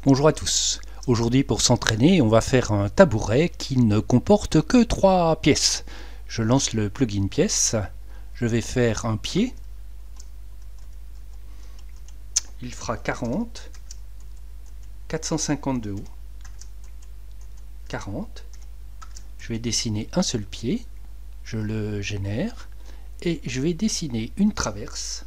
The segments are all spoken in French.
Bonjour à tous. Aujourd'hui, pour s'entraîner, on va faire un tabouret qui ne comporte que 3 pièces. Je lance le plugin pièce. Je vais faire un pied. Il fera 40, 450 de haut, 40. Je vais dessiner un seul pied. Je le génère et je vais dessiner une traverse.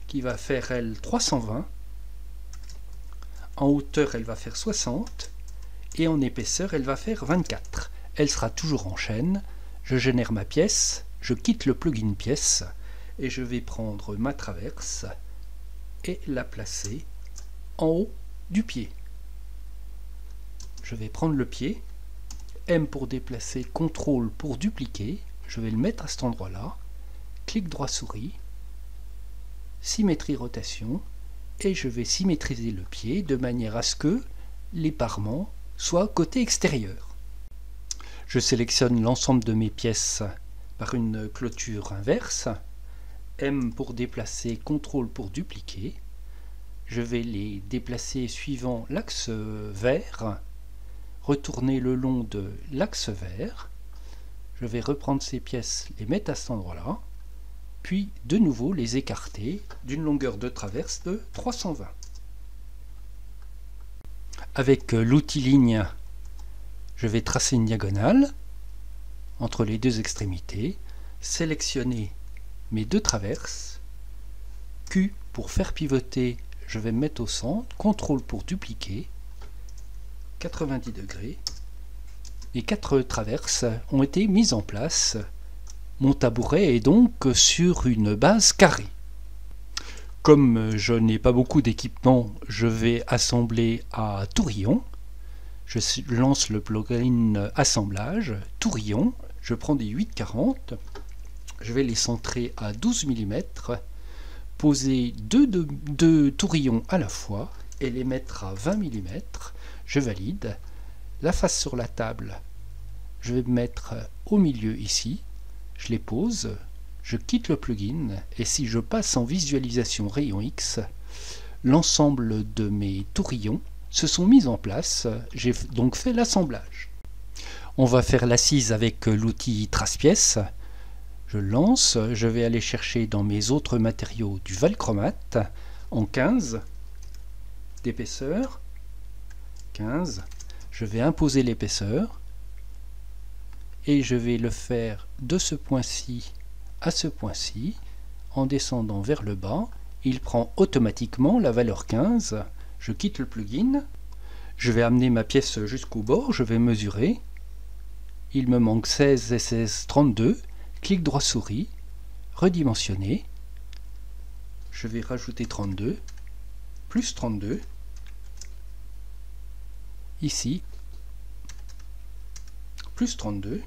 Qui va faire elle 320. En hauteur elle va faire 60 et en épaisseur elle va faire 24. Elle sera toujours en chaîne. Je génère ma pièce, je quitte le plugin pièce et je vais prendre ma traverse et la placer en haut du pied. Je vais prendre le pied, M pour déplacer, CTRL pour dupliquer, je vais le mettre à cet endroit là, clic droit souris, symétrie rotation, et je vais symétriser le pied de manière à ce que les parements soient côté extérieur. Je sélectionne l'ensemble de mes pièces par une clôture inverse, M pour déplacer, CTRL pour dupliquer, je vais les déplacer suivant l'axe vert, retourner le long de l'axe vert, je vais reprendre ces pièces, les mettre à cet endroit là, puis de nouveau les écarter d'une longueur de traverse de 320. Avec l'outil ligne, je vais tracer une diagonale entre les deux extrémités, sélectionner mes deux traverses, Q pour faire pivoter, je vais me mettre au centre, CTRL pour dupliquer, 90 degrés, les 4 traverses ont été mises en place. Mon tabouret est donc sur une base carrée. Comme je n'ai pas beaucoup d'équipement, je vais assembler à tourillon. Je lance le plugin assemblage, tourillon, je prends des 840, je vais les centrer à 12 mm, poser deux tourillons à la fois et les mettre à 20 mm, je valide. La face sur la table, je vais me mettre au milieu ici. Je les pose, je quitte le plugin et si je passe en visualisation rayon X, l'ensemble de mes tourillons se sont mis en place. J'ai donc fait l'assemblage. On va faire l'assise avec l'outil trace-pièce. Je lance, je vais aller chercher dans mes autres matériaux du Valchromate en 15 d'épaisseur. 15. Je vais imposer l'épaisseur. Et je vais le faire de ce point-ci à ce point-ci, en descendant vers le bas. Il prend automatiquement la valeur 15. Je quitte le plugin. Je vais amener ma pièce jusqu'au bord. Je vais mesurer. Il me manque 16 et 16, 32. Clic droit souris, redimensionner. Je vais rajouter 32, plus 32. Ici, plus 32.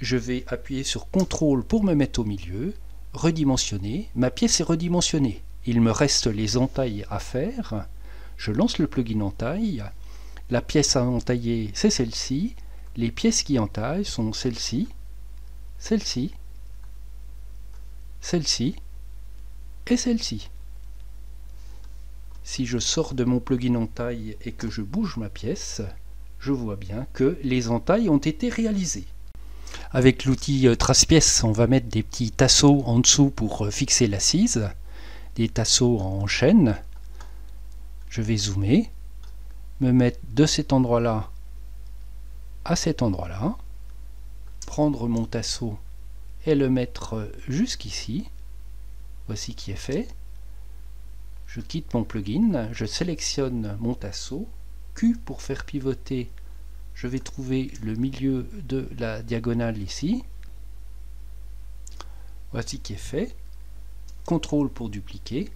Je vais appuyer sur CTRL pour me mettre au milieu, redimensionner. Ma pièce est redimensionnée. Il me reste les entailles à faire. Je lance le plugin entaille. La pièce à entailler, c'est celle-ci. Les pièces qui entaillent sont celle-ci, celle-ci, celle-ci et celle-ci. Si je sors de mon plugin entaille et que je bouge ma pièce, je vois bien que les entailles ont été réalisées. Avec l'outil trace-pièce, on va mettre des petits tasseaux en dessous pour fixer l'assise, des tasseaux en chaîne. Je vais zoomer, me mettre de cet endroit-là à cet endroit-là, prendre mon tasseau et le mettre jusqu'ici. Voici qui est fait. Je quitte mon plugin, je sélectionne mon tasseau, Q pour faire pivoter. Je vais trouver le milieu de la diagonale ici. Voici qui est fait. CTRL pour dupliquer.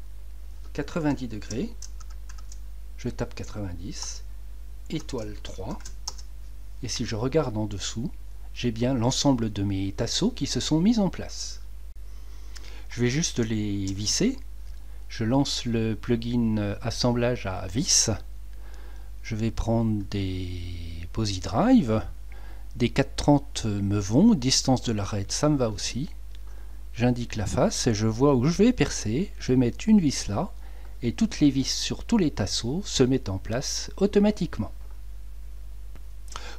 90 degrés. Je tape 90. Étoile 3. Et si je regarde en dessous, j'ai bien l'ensemble de mes tasseaux qui se sont mis en place. Je vais juste les visser. Je lance le plugin assemblage à vis. Je vais prendre des Posi Drive, des 430 me vont, distance de l'arête ça me va aussi. J'indique la face, je vois où je vais percer, je vais mettre une vis là, et toutes les vis sur tous les tasseaux se mettent en place automatiquement.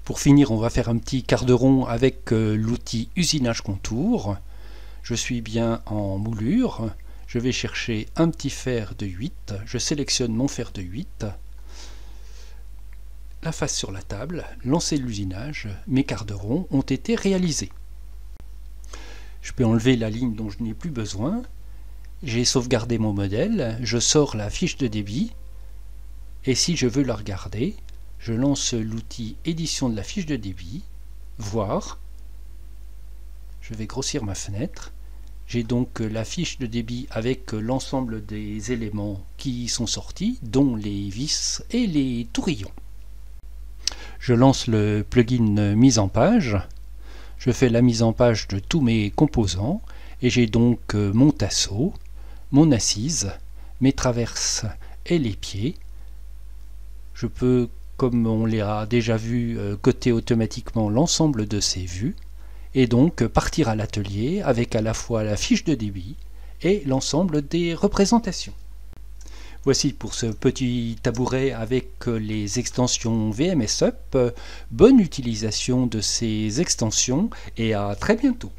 Pour finir, on va faire un petit quart de rond avec l'outil usinage contour. Je suis bien en moulure, je vais chercher un petit fer de 8, je sélectionne mon fer de 8, la face sur la table, lancer l'usinage, mes quarts de rond ont été réalisés. Je peux enlever la ligne dont je n'ai plus besoin. J'ai sauvegardé mon modèle, je sors la fiche de débit et si je veux la regarder, je lance l'outil édition de la fiche de débit, voir, je vais grossir ma fenêtre, j'ai donc la fiche de débit avec l'ensemble des éléments qui sont sortis, dont les vis et les tourillons. Je lance le plugin mise en page. Je fais la mise en page de tous mes composants et j'ai donc mon tasseau, mon assise, mes traverses et les pieds. Je peux, comme on l'a déjà vu, coter automatiquement l'ensemble de ces vues et donc partir à l'atelier avec à la fois la fiche de débit et l'ensemble des représentations. Voici pour ce petit tabouret avec les extensions VMS Up. Bonne utilisation de ces extensions et à très bientôt.